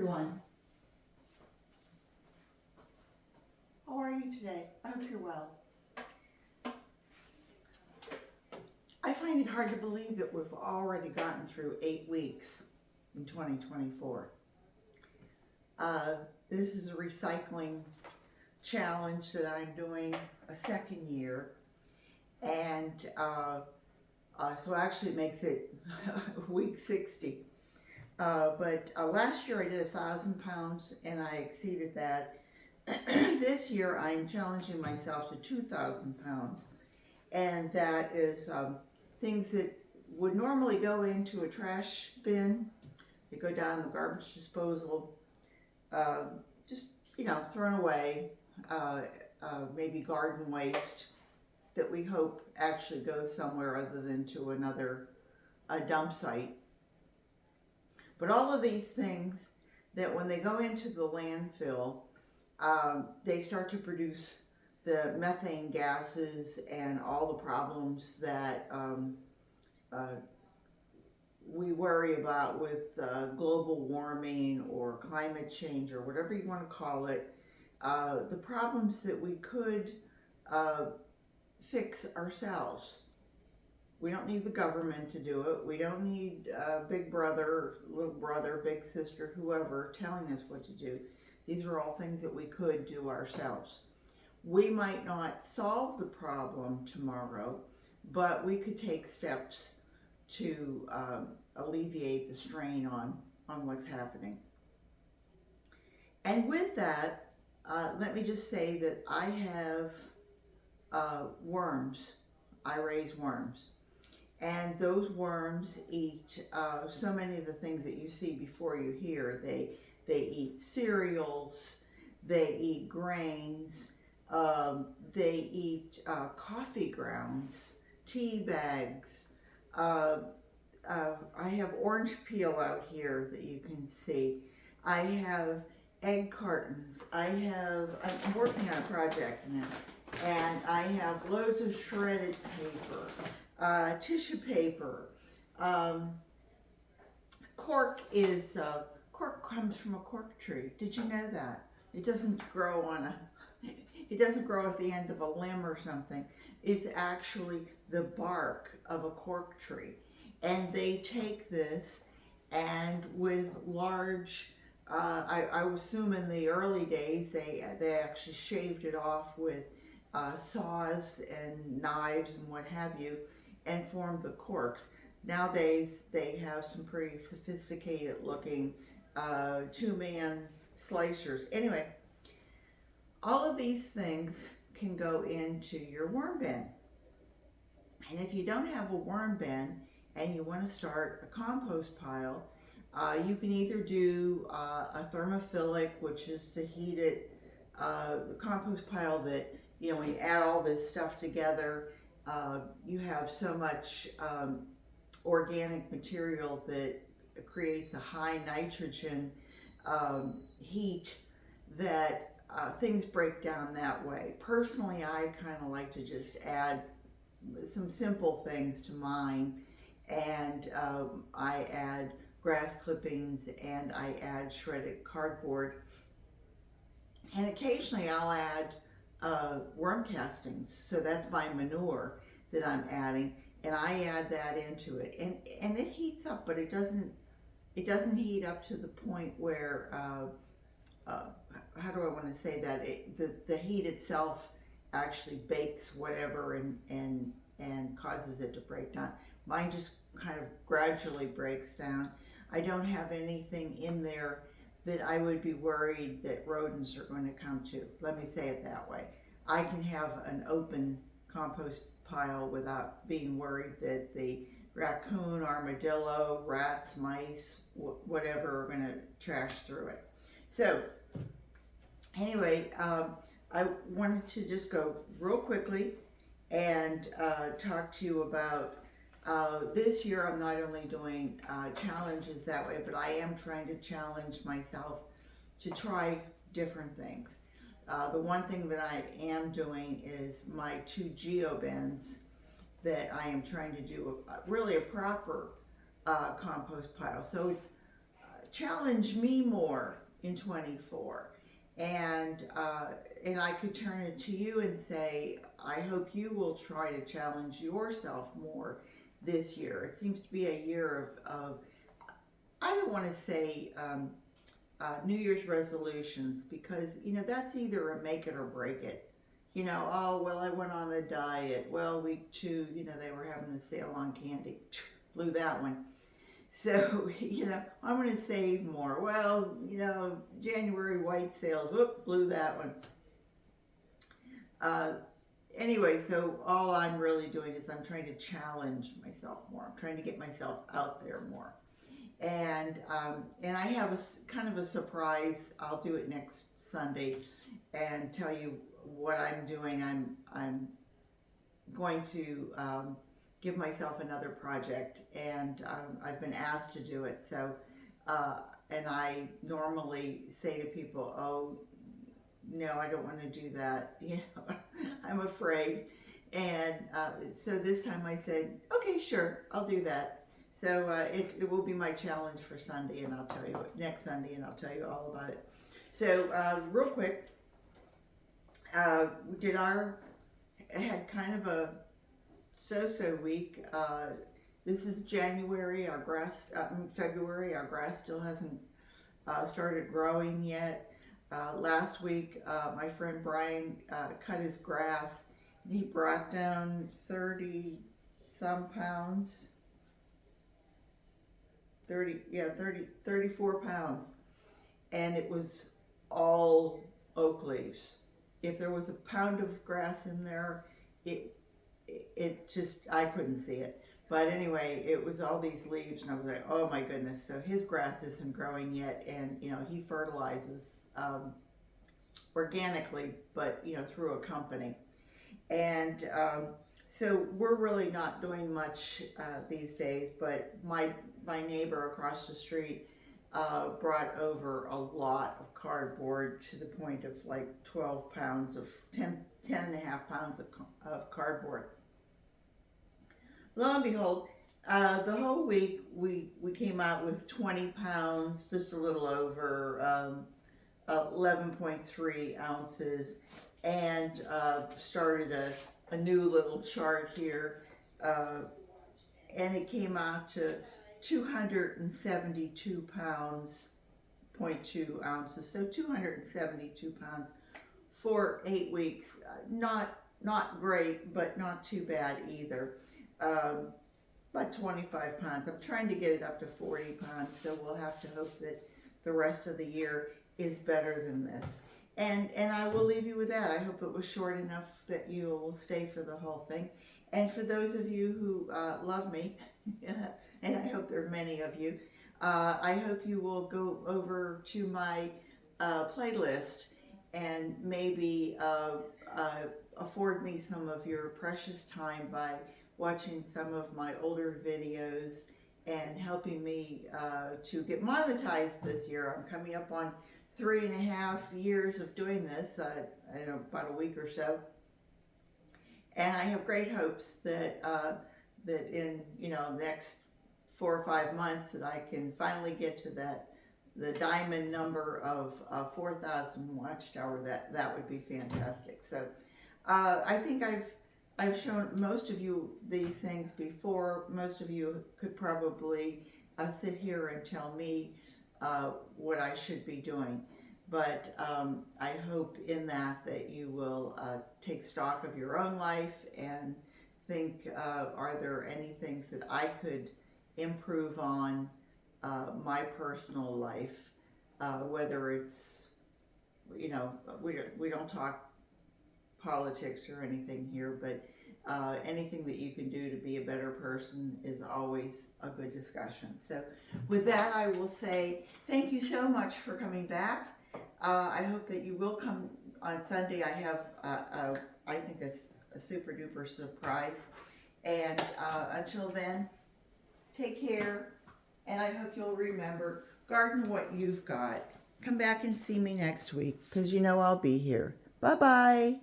everyone. How are you today? I hope you're well. I find it hard to believe that we've already gotten through 8 weeks in 2024. This is a recycling challenge that I'm doing a second year, and so actually it makes it week 60. But last year I did 1,000 pounds and I exceeded that. This year I'm challenging myself to 2,000 pounds, and that is things that would normally go into a trash bin. They go down the garbage disposal, just thrown away. Maybe garden waste that we hope actually goes somewhere other than to another dump site. But all of these things that when they go into the landfill, they start to produce the methane gases and all the problems that we worry about with global warming or climate change or whatever you want to call it. The problems that we could fix ourselves. We don't need the government to do it. We don't need big brother, little brother, big sister, whoever telling us what to do. These are all things that we could do ourselves. We might not solve the problem tomorrow, but we could take steps to alleviate the strain on what's happening. And with that, let me just say that I have worms. I raise worms. And those worms eat so many of the things that you see before you here. They eat cereals, they eat grains, they eat coffee grounds, tea bags. I have orange peel out here that you can see. I have egg cartons. I'm working on a project now, and I have loads of shredded paper, tissue paper. Cork comes from a cork tree. Did you know that? It doesn't grow it doesn't grow at the end of a limb or something. It's actually the bark of a cork tree. And they take this and with large, I assume in the early days they actually shaved it off with saws and knives and what have you, and formed the corks. Nowadays they have some pretty sophisticated looking two-man slicers. Anyway, all of these things can go into your worm bin. And if you don't have a worm bin and you want to start a compost pile, you can either do a thermophilic, which is the heated compost pile that, when you add all this stuff together, you have so much organic material that creates a high nitrogen heat that things break down that way. Personally, I kind of like to just add some simple things to mine, and I add grass clippings and I add shredded cardboard, and occasionally I'll add worm castings. So that's my manure that I'm adding, and I add that into it, and it heats up, but it doesn't heat up to the point where how do I want to say that, the heat itself actually bakes whatever and causes it to break down. Mine just kind of gradually breaks down. I don't have anything in there that I would be worried that rodents are going to come to. Let me say it that way. I can have an open compost pile without being worried that the raccoon, armadillo, rats, mice, whatever are going to trash through it. So anyway, I wanted to just go real quickly and talk to you about this year. I'm not only doing challenges that way, but I am trying to challenge myself to try different things. The one thing that I am doing is my 2 geobins that I am trying to do really a proper compost pile. So it's challenge me more in 24. And I could turn it to you and say, I hope you will try to challenge yourself more this year. It seems to be a year of I don't want to say New Year's resolutions, because that's either a make it or break it. Oh well, I went on the diet. Well, week 2, they were having a sale on candy. Blew that one. So, I'm going to save more. Well, January white sales. Whoop, blew that one. Anyway, so all I'm really doing is I'm trying to challenge myself more. I'm trying to get myself out there more. And I have a kind of a surprise. I'll do it next Sunday and tell you what I'm doing. I'm going to give myself another project, and I've been asked to do it. So, and I normally say to people, "Oh, no, I don't want to do that. I'm afraid." And so this time I said, "Okay, sure, I'll do that." So it will be my challenge for Sunday, and I'll tell you next Sunday, and I'll tell you all about it. So real quick, we had kind of a so-so week. This is January. February. Our grass still hasn't started growing yet. Last week, my friend Brian cut his grass, and he brought down 30 some pounds. 34 pounds, and it was all oak leaves. If there was a pound of grass in there, it just, I couldn't see it. But anyway, it was all these leaves, and I was like, oh my goodness. So his grass isn't growing yet, and he fertilizes organically, but through a company. And so we're really not doing much these days, but my neighbor across the street brought over a lot of cardboard, to the point of like 12 pounds of 10 and a half pounds of cardboard. Lo and behold, the whole week we came out with 20 pounds, just a little over 11.3 ounces, and started a new little chart here, and it came out to 272 pounds, 0.2 ounces, so 272 pounds for 8 weeks. Not great, but not too bad either. About 25 pounds. I'm trying to get it up to 40 pounds, so we'll have to hope that the rest of the year is better than this. And I will leave you with that. I hope it was short enough that you will stay for the whole thing. And for those of you who love me, and I hope there are many of you, I hope you will go over to my playlist and maybe afford me some of your precious time by watching some of my older videos and helping me to get monetized this year. I'm coming up on 3.5 years of doing this, about a week or so. And I have great hopes that that in the next 4 or 5 months that I can finally get to the diamond number of 4,000 watchtower. That would be fantastic. So I think I've shown most of you these things before. Most of you could probably sit here and tell me what I should be doing. But I hope in that you will take stock of your own life and think, are there any things that I could improve on my personal life, whether it's, we don't talk politics or anything here, but anything that you can do to be a better person is always a good discussion. So with that, I will say thank you so much for coming back. I hope that you will come on Sunday. I have, I think, a super duper surprise. And until then, take care. And I hope you'll remember, garden what you've got. Come back and see me next week, because I'll be here. Bye-bye.